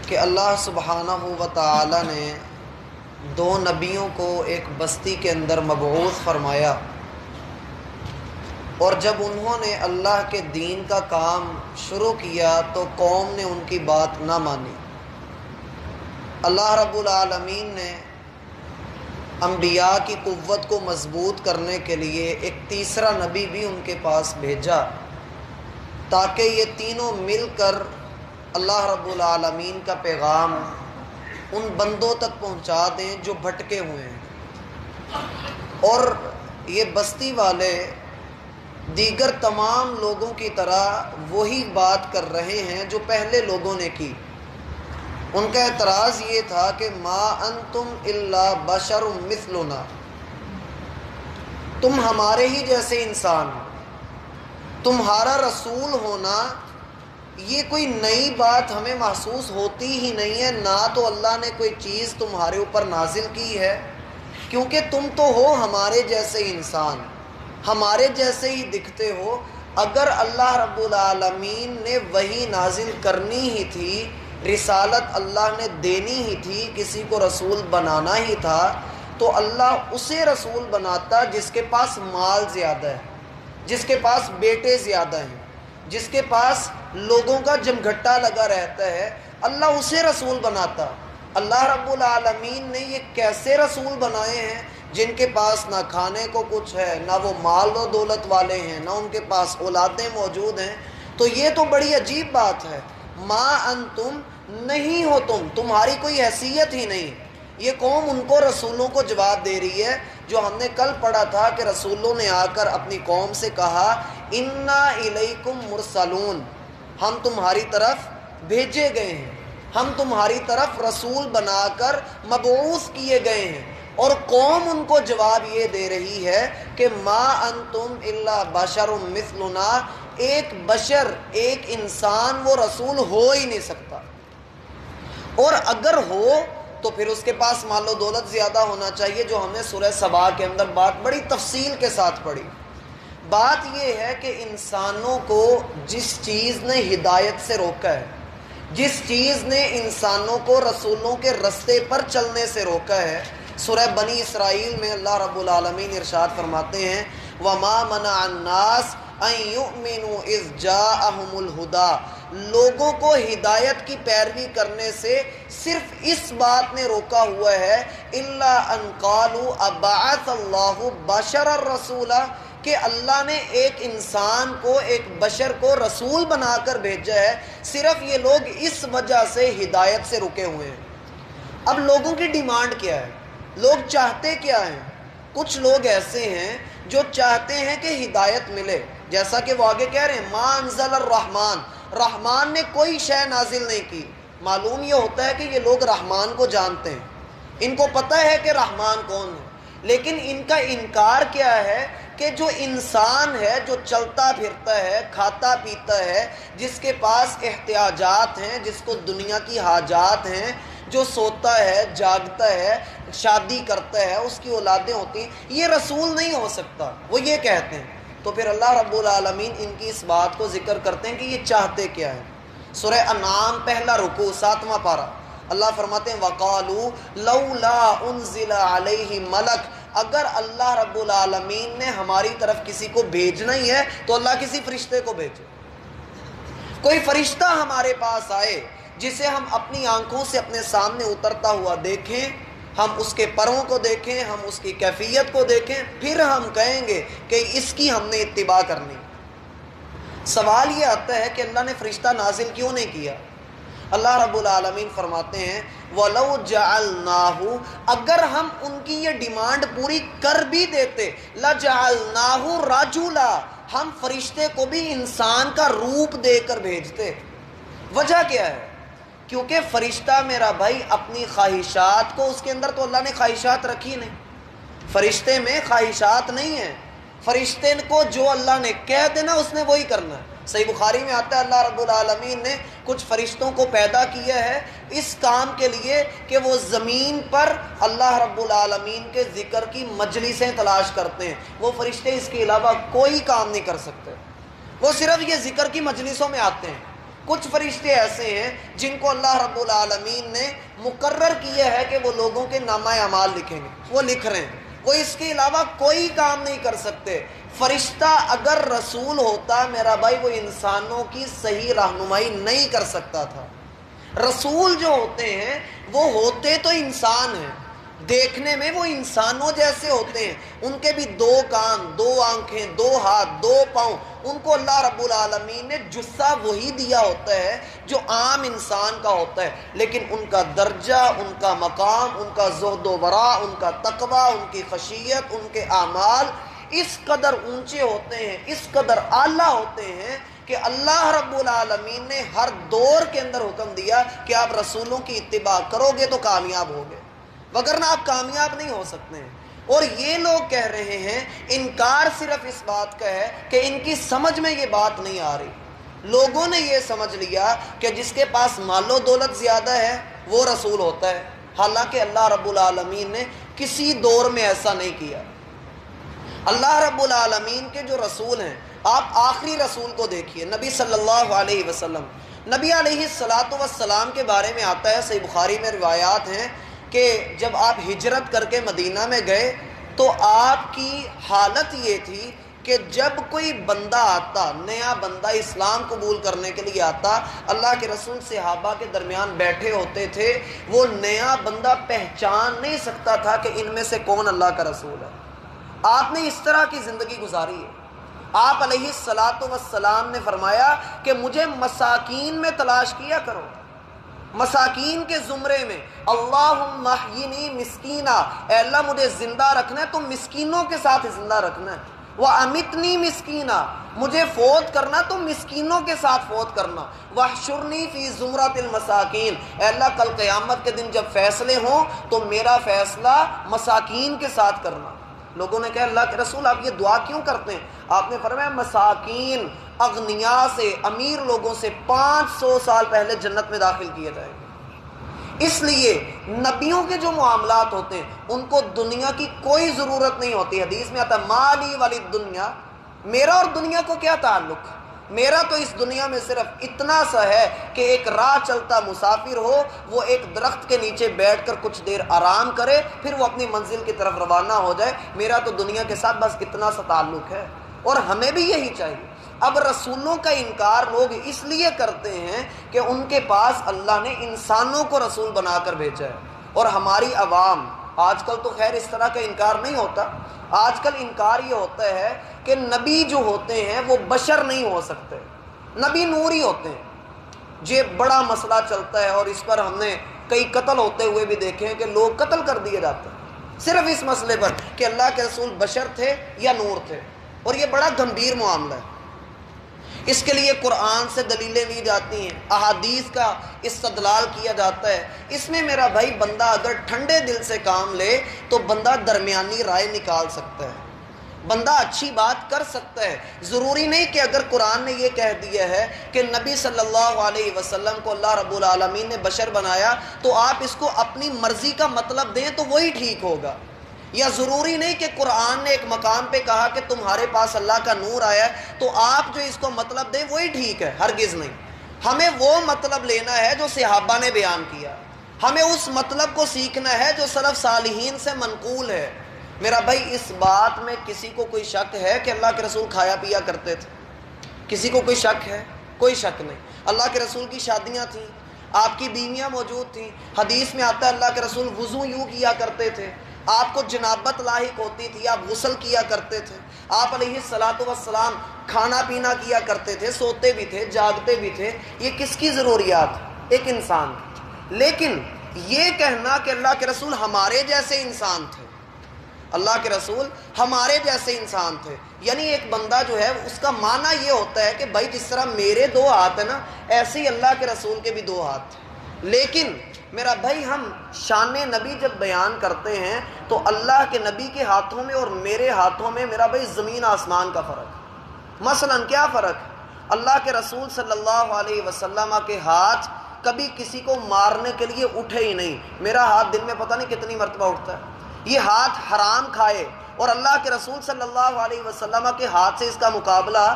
کہ اللہ سبحانہ و تعالی نے دو نبیوں کو ایک بستی کے اندر مبعوث فرمایا، اور جب انہوں نے اللہ کے دین کا کام شروع کیا تو قوم نے ان کی بات نہ مانی۔ اللہ رب العالمین نے انبیاء کی قوت کو مضبوط کرنے کے لیے ایک تیسرا نبی بھی ان کے پاس بھیجا، تاکہ یہ تینوں مل کر اللہ رب العالمین کا پیغام ان بندوں تک پہنچا دیں جو بھٹکے ہوئے ہیں۔ اور یہ بستی والے دیگر تمام لوگوں کی طرح وہی بات کر رہے ہیں جو پہلے لوگوں نے کی۔ ان کا اعتراض یہ تھا کہ ما انتم الا بشر مثلنا، تم ہمارے ہی جیسے انسان ہو، تمہارا رسول ہونا یہ کوئی نئی بات ہمیں محسوس ہوتی ہی نہیں ہے، نہ تو اللہ نے کوئی چیز تمہارے اوپر نازل کی ہے، کیونکہ تم تو ہو ہمارے جیسے انسان، ہمارے جیسے ہی دکھتے ہو۔ اگر اللہ رب العالمین نے وحی نازل کرنی ہی تھی، رسالت اللہ نے دینی ہی تھی، کسی کو رسول بنانا ہی تھا، تو اللہ اسے رسول بناتا جس کے پاس مال زیادہ ہے، جس کے پاس بیٹے زیادہ ہیں، جس کے پاس لوگوں کا جمگھٹا لگا رہتا ہے، اللہ اسے رسول بناتا۔ اللہ رب العالمین نے یہ کیسے رسول بنائے ہیں جن کے پاس نہ کھانے کو کچھ ہے، نہ وہ مال و دولت والے ہیں، نہ ان کے پاس اولادیں موجود ہیں؟ تو یہ تو بڑی عجیب بات ہے۔ ما انتم، نہیں ہو تم، تمہاری کوئی حیثیت ہی نہیں۔ یہ قوم ان کو رسولوں کو جواب دے رہی ہے، جو ہم نے کل پڑھا تھا کہ رسولوں نے آ کر اپنی قوم سے کہا انا الیکم مرسلون، ہم تمہاری طرف بھیجے گئے ہیں، ہم تمہاری طرف رسول بنا کر مبعوث کیے گئے ہیں۔ اور قوم ان کو جواب یہ دے رہی ہے کہ ما انتم الا بشر مثلنا، ایک بشر، ایک انسان وہ رسول ہو ہی نہیں سکتا، اور اگر ہو تو پھر اس کے پاس مال و دولت زیادہ ہونا چاہیے، جو ہم نے سورہ سبا کے اندر بات بڑی تفصیل کے ساتھ پڑھی۔ بات یہ ہے کہ انسانوں کو جس چیز نے ہدایت سے روکا ہے، جس چیز نے انسانوں کو رسولوں کے رستے پر چلنے سے روکا ہے، سورہ بنی اسرائیل میں اللہ رب العالمین ارشاد فرماتے ہیں وَمَا مَنَعَ النَّاسَ أَن يُؤْمِنُوا إِذْ جَاءَهُمُ الْهُدَىٰ، لوگوں کو ہدایت کی پیروی کرنے سے صرف اس بات نے روکا ہوا ہے إِلَّا أَن قَالُوا أَبَعَثَ اللَّهُ بَشَرًا رَسُولًا، کہ اللہ نے ایک انسان کو، ایک بشر کو رسول بنا کر بھیجا ہے، صرف یہ لوگ اس وجہ سے ہدایت سے رکے ہوئے ہیں۔ اب لوگوں کی ڈیمانڈ کیا ہے؟ لوگ چاہتے کیا ہیں؟ کچھ لوگ ایسے ہیں جو چاہتے ہیں کہ ہدایت ملے، جیسا کہ وہ آگے کہہ رہے ہیں ما انزل الرحمن، رحمان نے کوئی شے نازل نہیں کی۔ معلوم یہ ہوتا ہے کہ یہ لوگ رحمان کو جانتے ہیں، ان کو پتہ ہے کہ رحمان کون ہے، لیکن ان کا انکار کیا ہے کہ جو انسان ہے، جو چلتا پھرتا ہے، کھاتا پیتا ہے، جس کے پاس احتیاجات ہیں، جس کو دنیا کی حاجات ہیں، جو سوتا ہے، جاگتا ہے، شادی کرتا ہے، اس کی اولادیں ہوتی ہیں، یہ رسول نہیں ہو سکتا، وہ یہ کہتے ہیں۔ تو پھر اللہ رب العالمین ان کی اس بات کو ذکر کرتے ہیں کہ یہ چاہتے کیا ہے۔ سورہ انعام پہلا رکوع 7واں پارہ، اللہ فرماتے ہیں وَقَالُوا لَوْلَا أُنزِلَ عَلَيْهِ مَلَكٌ، اگر اللہ رب العالمین نے ہماری طرف کسی کو بھیجنا ہی ہے تو اللہ کسی فرشتے کو بھیجے، کوئی فرشتہ ہمارے پاس آئے جسے ہم اپنی آنکھوں سے اپنے سامنے اترتا ہوا دیکھیں، ہم اس کے پروں کو دیکھیں، ہم اس کی کیفیت کو دیکھیں، پھر ہم کہیں گے کہ اس کی ہم نے اتباع کرنی۔ سوال یہ آتا ہے کہ اللہ نے فرشتہ نازل کیوں نہیں کیا؟ اللہ رب العالمین فرماتے ہیں وَلَوْ جَعَلْنَاهُ، اگر ہم ان کی یہ ڈیمانڈ پوری کر بھی دیتے، لَجَعَلْنَاهُ رَجُلًا، ہم فرشتے کو بھی انسان کا روپ دے کر بھیجتے۔ وجہ کیا ہے؟ کیونکہ فرشتہ میرا بھائی اپنی خواہشات کو، اس کے اندر تو اللہ نے خواہشات رکھی نہیں، فرشتے میں خواہشات نہیں ہیں، فرشتے کو جو اللہ نے کہہ دینا اس نے وہی کرنا ہے۔ صحیح بخاری میں آتا ہے اللہ رب العالمین نے کچھ فرشتوں کو پیدا کیا ہے اس کام کے لیے کہ وہ زمین پر اللہ رب العالمین کے ذکر کی مجلسیں تلاش کرتے ہیں۔ وہ فرشتے اس کے علاوہ کوئی کام نہیں کر سکتے، وہ صرف یہ ذکر کی مجلسوں میں آتے ہیں، کچھ فرشتے ایسے ہیں جن کو اللہ رب العالمین نے مقرر کیا ہے کہ وہ لوگوں کے نامہ اعمال لکھیں گے، وہ لکھ رہے ہیں، وہ اس کے علاوہ کوئی کام نہیں کر سکتے۔ فرشتہ اگر رسول ہوتا میرا بھائی وہ انسانوں کی صحیح رہنمائی نہیں کر سکتا تھا۔ رسول جو ہوتے ہیں وہ ہوتے تو انسان ہیں، دیکھنے میں وہ انسانوں جیسے ہوتے ہیں، ان کے بھی 2 کان، 2 آنکھیں، 2 ہاتھ، 2 پاؤں، ان کو اللہ رب العالمین نے جثہ وہی دیا ہوتا ہے جو عام انسان کا ہوتا ہے، لیکن ان کا درجہ، ان کا مقام، ان کا زہد و ورع، ان کا تقوی، ان کی خشیت، ان کے اعمال اس قدر اونچے ہوتے ہیں، اس قدر اعلیٰ ہوتے ہیں کہ اللہ رب العالمین نے ہر دور کے اندر حکم دیا کہ آپ رسولوں کی اتباع کرو گے تو کامیاب ہوگے، وگرنہ آپ کامیاب نہیں ہو سکتے ہیں۔ اور یہ لوگ کہہ رہے ہیں، انکار صرف اس بات کا ہے کہ ان کی سمجھ میں یہ بات نہیں آ رہی۔ لوگوں نے یہ سمجھ لیا کہ جس کے پاس مال و دولت زیادہ ہے وہ رسول ہوتا ہے، حالانکہ اللہ رب العالمین نے کسی دور میں ایسا نہیں کیا۔ اللہ رب العالمین کے جو رسول ہیں، آپ آخری رسول کو دیکھیے، نبی صلی اللہ علیہ وسلم۔ نبی علیہ السلام کے بارے میں آتا ہے، صحیح بخاری میں روایات ہیں کہ جب آپ ہجرت کر کے مدینہ میں گئے تو آپ کی حالت یہ تھی کہ جب کوئی بندہ آتا، نیا بندہ اسلام قبول کرنے کے لیے آتا، اللہ کے رسول صحابہ کے درمیان بیٹھے ہوتے تھے، وہ نیا بندہ پہچان نہیں سکتا تھا کہ ان میں سے کون اللہ کا رسول ہے۔ آپ نے اس طرح کی زندگی گزاری ہے۔ آپ علیہ السلام نے فرمایا کہ مجھے مساکین میں تلاش کیا کرو، مساکین کے زمرے میں، اللہم احیینی مسکینا، اے اللہ مجھے زندہ رکھنا ہے تو مسکینوں کے ساتھ زندہ رکھنا ہے، وَأَمِتْنِي مسکینا، مجھے فوت کرنا تو مسکینوں کے ساتھ فوت کرنا، وَاحْشُرْنِي فِي زُمْرَةِ الْمَسَاکِین، اے اللہ کل قیامت کے دن جب فیصلے ہوں تو میرا فیصلہ مساکین کے ساتھ کرنا۔ لوگوں نے کہا اللہ کے رسول آپ یہ دعا کیوں کرتے ہیں؟ آپ نے فرمایا مساکین اغنیاء سے، امیر لوگوں سے 500 سال پہلے جنت میں داخل کیے جائیں گے۔ اس لیے نبیوں کے جو معاملات ہوتے ہیں ان کو دنیا کی کوئی ضرورت نہیں ہوتی۔ حدیث میں آتا ہے مالی والی دنیا، میرا اور دنیا کو کیا تعلق؟ میرا تو اس دنیا میں صرف اتنا سا ہے کہ ایک راہ چلتا مسافر ہو، وہ ایک درخت کے نیچے بیٹھ کر کچھ دیر آرام کرے، پھر وہ اپنی منزل کی طرف روانہ ہو جائے۔ میرا تو دنیا کے ساتھ بس اتنا سا تعلق ہے، اور ہمیں بھی یہی چاہیے۔ اب رسولوں کا انکار لوگ اس لیے کرتے ہیں کہ ان کے پاس اللہ نے انسانوں کو رسول بنا کر بھیجا ہے، اور ہماری عوام آج کل تو خیر اس طرح کا انکار نہیں ہوتا۔ آج کل انکار یہ ہوتا ہے کہ نبی جو ہوتے ہیں وہ بشر نہیں ہو سکتے، نبی نور ہی ہوتے ہیں۔ یہ بڑا مسئلہ چلتا ہے، اور اس پر ہم نے کئی قتل ہوتے ہوئے بھی دیکھے ہیں کہ لوگ قتل کر دیے جاتے ہیں صرف اس مسئلے پر کہ اللہ کے رسول بشر تھے یا نور تھے، اور یہ بڑا گمبھیر معاملہ ہے۔ اس کے لیے قرآن سے دلیلیں لی جاتی ہیں، احادیث کا استدلال کیا جاتا ہے۔ اس میں میرا بھائی بندہ اگر ٹھنڈے دل سے کام لے تو بندہ درمیانی رائے نکال سکتا ہے، بندہ اچھی بات کر سکتا ہے۔ ضروری نہیں کہ اگر قرآن نے یہ کہہ دیا ہے کہ نبی صلی اللہ علیہ وسلم کو اللہ رب العالمین نے بشر بنایا تو آپ اس کو اپنی مرضی کا مطلب دیں تو وہی ٹھیک ہوگا، یا ضروری نہیں کہ قرآن نے ایک مقام پہ کہا کہ تمہارے پاس اللہ کا نور آیا ہے تو آپ جو اس کو مطلب دیں وہی ٹھیک ہے، ہرگز نہیں۔ ہمیں وہ مطلب لینا ہے جو صحابہ نے بیان کیا، ہمیں اس مطلب کو سیکھنا ہے جو سلف صالحین سے منقول ہے۔ میرا بھائی اس بات میں کسی کو کوئی شک ہے کہ اللہ کے رسول کھایا پیا کرتے تھے؟ کسی کو کوئی شک ہے؟ کوئی شک نہیں۔ اللہ کے رسول کی شادیاں تھیں، آپ کی بیویاں موجود تھیں، حدیث میں آتا ہے اللہ کے رسول وضو یوں کیا کرتے تھے، آپ کو جنابت لاحق ہوتی تھی، آپ غسل کیا کرتے تھے، آپ علیہ السلام کھانا پینا کیا کرتے تھے، سوتے بھی تھے، جاگتے بھی تھے۔ یہ کس کی ضروریات؟ ایک انسان کی۔ لیکن یہ کہنا کہ اللہ کے رسول ہمارے جیسے انسان تھے، اللہ کے رسول ہمارے جیسے انسان تھے، یعنی ایک بندہ جو ہے اس کا معنی یہ ہوتا ہے کہ بھائی جس طرح میرے 2 ہاتھ ہیں نا، ایسے ہی اللہ کے رسول کے بھی 2 ہاتھ تھے۔ لیکن میرا بھائی ہم شان نبی جب بیان کرتے ہیں تو اللہ کے نبی کے ہاتھوں میں اور میرے ہاتھوں میں میرا بھائی زمین آسمان کا فرق۔ مثلا کیا فرق؟ اللہ کے رسول صلی اللہ علیہ وسلم کے ہاتھ کبھی کسی کو مارنے کے لیے اٹھے ہی نہیں۔ میرا ہاتھ دن میں پتہ نہیں کتنی مرتبہ اٹھتا ہے۔ یہ ہاتھ حرام کھائے اور اللہ کے رسول صلی اللہ علیہ وسلم کے ہاتھ سے اس کا مقابلہ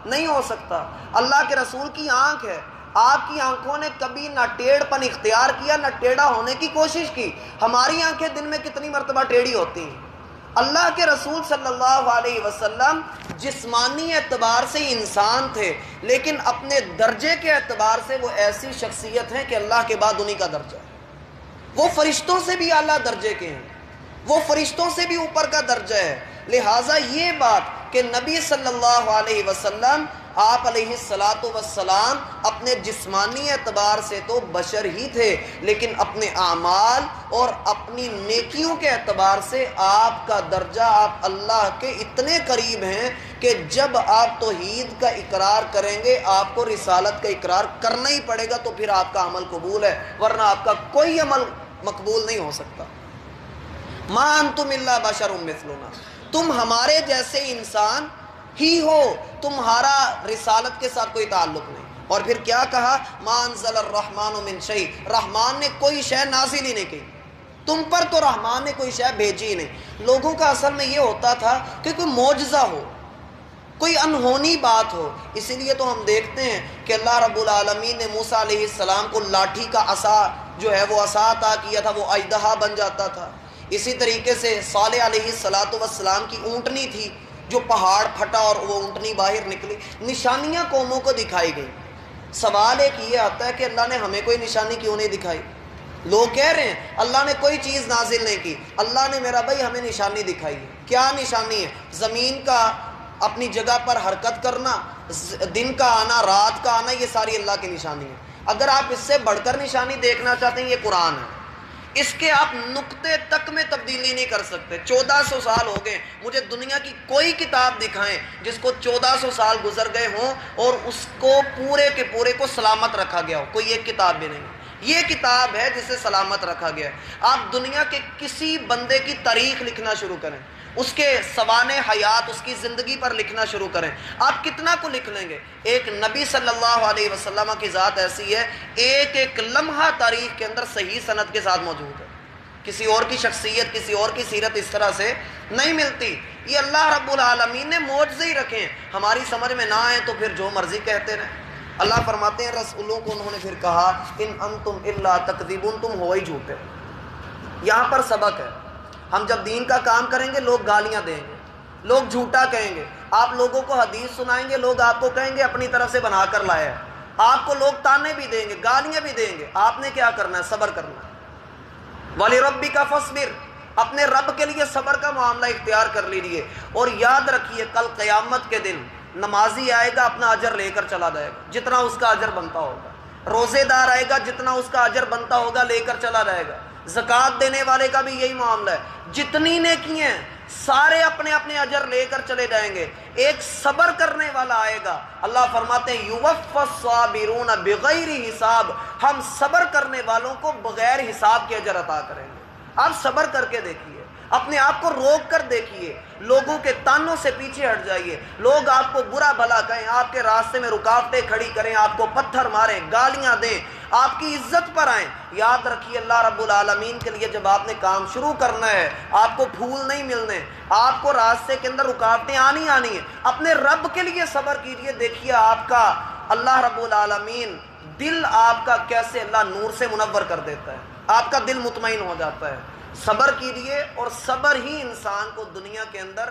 نہیں ہو سکتا۔ اللہ کے رسول کی آنکھ ہے، آپ کی آنکھوں نے کبھی نہ ٹیڑھ پن اختیار کیا نہ ٹیڑھا ہونے کی کوشش کی. ہماری آنکھیں دن میں کتنی مرتبہ ٹیڑھی ہوتی ہیں. اللہ کے رسول صلی اللہ علیہ وسلم جسمانی اعتبار سے انسان تھے، لیکن اپنے درجے کے اعتبار سے وہ ایسی شخصیت ہیں کہ اللہ کے بعد انہی کا درجہ ہے. وہ فرشتوں سے بھی اعلیٰ درجے کے ہیں، وہ فرشتوں سے بھی اوپر کا درجہ ہے. لہٰذا یہ بات کہ نبی صلی اللہ علیہ وسلم آپ علیہ الصلاۃ والسلام اپنے جسمانی اعتبار سے تو بشر ہی تھے، لیکن اپنے اعمال اور اپنی نیکیوں کے اعتبار سے آپ کا درجہ، آپ اللہ کے اتنے قریب ہیں کہ جب آپ توحید کا اقرار کریں گے آپ کو رسالت کا اقرار کرنا ہی پڑے گا، تو پھر آپ کا عمل قبول ہے، ورنہ آپ کا کوئی عمل مقبول نہیں ہو سکتا. ما انتم الا بشر مثلنا، تم ہمارے جیسے انسان ہی ہو، تمہارا رسالت کے ساتھ کوئی تعلق نہیں. اور پھر کیا کہا؟ ما انزل الرحمن من شیء، رحمان نے کوئی شے نازل ہی نہیں کی، تم پر تو رحمان نے کوئی شے بھیجی ہی نہیں. لوگوں کا اصل میں یہ ہوتا تھا کہ کوئی معجزہ ہو، کوئی انہونی بات ہو. اسی لیے تو ہم دیکھتے ہیں کہ اللہ رب العالمین نے موسیٰ علیہ السلام کو لاٹھی کا عصا جو ہے وہ عصا عطا کیا تھا، وہ اژدہا بن جاتا تھا. اسی طریقے سے صالح علیہ السلام کی اونٹنی تھی جو پہاڑ پھٹا اور وہ اونٹنی باہر نکلی. نشانیاں قوموں کو دکھائی گئی. سوال ایک یہ آتا ہے کہ اللہ نے ہمیں کوئی نشانی کیوں نہیں دکھائی؟ لوگ کہہ رہے ہیں اللہ نے کوئی چیز نازل نہیں کی. اللہ نے میرا بھائی ہمیں نشانی دکھائی ہے. کیا نشانی ہے؟ زمین کا اپنی جگہ پر حرکت کرنا، دن کا آنا، رات کا آنا، یہ ساری اللہ کی نشانی ہے. اگر آپ اس سے بڑھ کر نشانی دیکھنا چاہتے ہیں، یہ قرآن ہے. اس کے آپ نقطے تک میں تبدیلی نہیں کر سکتے. 1400 سال ہو گئے، مجھے دنیا کی کوئی کتاب دکھائیں جس کو 1400 سال گزر گئے ہوں اور اس کو پورے کے پورے کو سلامت رکھا گیا ہو. کوئی ایک کتاب بھی نہیں. یہ کتاب ہے جسے سلامت رکھا گیا ہے. آپ دنیا کے کسی بندے کی تاریخ لکھنا شروع کریں، اس کے سوانح حیات، اس کی زندگی پر لکھنا شروع کریں، آپ کتنا کو لکھ لیں گے. ایک نبی صلی اللہ علیہ وسلم کی ذات ایسی ہے، ایک ایک لمحہ تاریخ کے اندر صحیح سند کے ساتھ موجود ہے. کسی اور کی شخصیت، کسی اور کی سیرت اس طرح سے نہیں ملتی. یہ اللہ رب العالمین نے معجزے ہی رکھے ہیں. ہماری سمجھ میں نہ آئے تو پھر جو مرضی کہتے رہیں. اللہ فرماتے ہیں رسولوں کو انہوں نے پھر کہا ان انتم الا تکذبون، تم ہو ہی جھوٹے. یہاں پر سبق ہے. ہم جب دین کا کام کریں گے لوگ گالیاں دیں گے، لوگ جھوٹا کہیں گے. آپ لوگوں کو حدیث سنائیں گے، لوگ آپ کو کہیں گے اپنی طرف سے بنا کر لایا ہے. آپ کو لوگ تانے بھی دیں گے، گالیاں بھی دیں گے. آپ نے کیا کرنا ہے؟ صبر کرنا ہے. وَلِرَبِّكَ فَاصْبِرْ، اپنے رب کے لیے صبر کا معاملہ اختیار کر لیجیے. اور یاد رکھیے کل قیامت کے دن نمازی آئے گا اپنا اجر لے کر چلا جائے گا، جتنا اس کا اجر بنتا ہوگا. روزے دار آئے گا، جتنا اس کا اجر بنتا ہوگا لے کر چلا جائے گا. زکوٰۃ دینے والے کا بھی یہی معاملہ ہے. جتنی نیکی ہیں سارے اپنے اپنے اجر لے کر چلے جائیں گے. ایک صبر کرنے والا آئے گا. اللہ فرماتے ہیں یوفی الصابرون بغیر حساب، ہم صبر کرنے والوں کو بغیر حساب کے اجر عطا کریں گے. آپ صبر کر کے دیکھیے، اپنے آپ کو روک کر دیکھیے، لوگوں کے تانوں سے پیچھے ہٹ جائیے. لوگ آپ کو برا بھلا کہیں، آپ کے راستے میں رکاوٹیں کھڑی کریں، آپ کو پتھر ماریں، گالیاں دیں، آپ کی عزت پر آئیں. یاد رکھیے اللہ رب العالمین کے لیے جب آپ نے کام شروع کرنا ہے آپ کو پھول نہیں ملنے، آپ کو راستے کے اندر رکاوٹیں آنی ہیں. اپنے رب کے لیے صبر کیجیے. دیکھیے آپ کا اللہ رب العالمین دل آپ کا کیسے اللہ نور سے منور کر دیتا ہے، آپ کا دل مطمئن ہو جاتا ہے. صبر کیجیے اور صبر ہی انسان کو دنیا کے اندر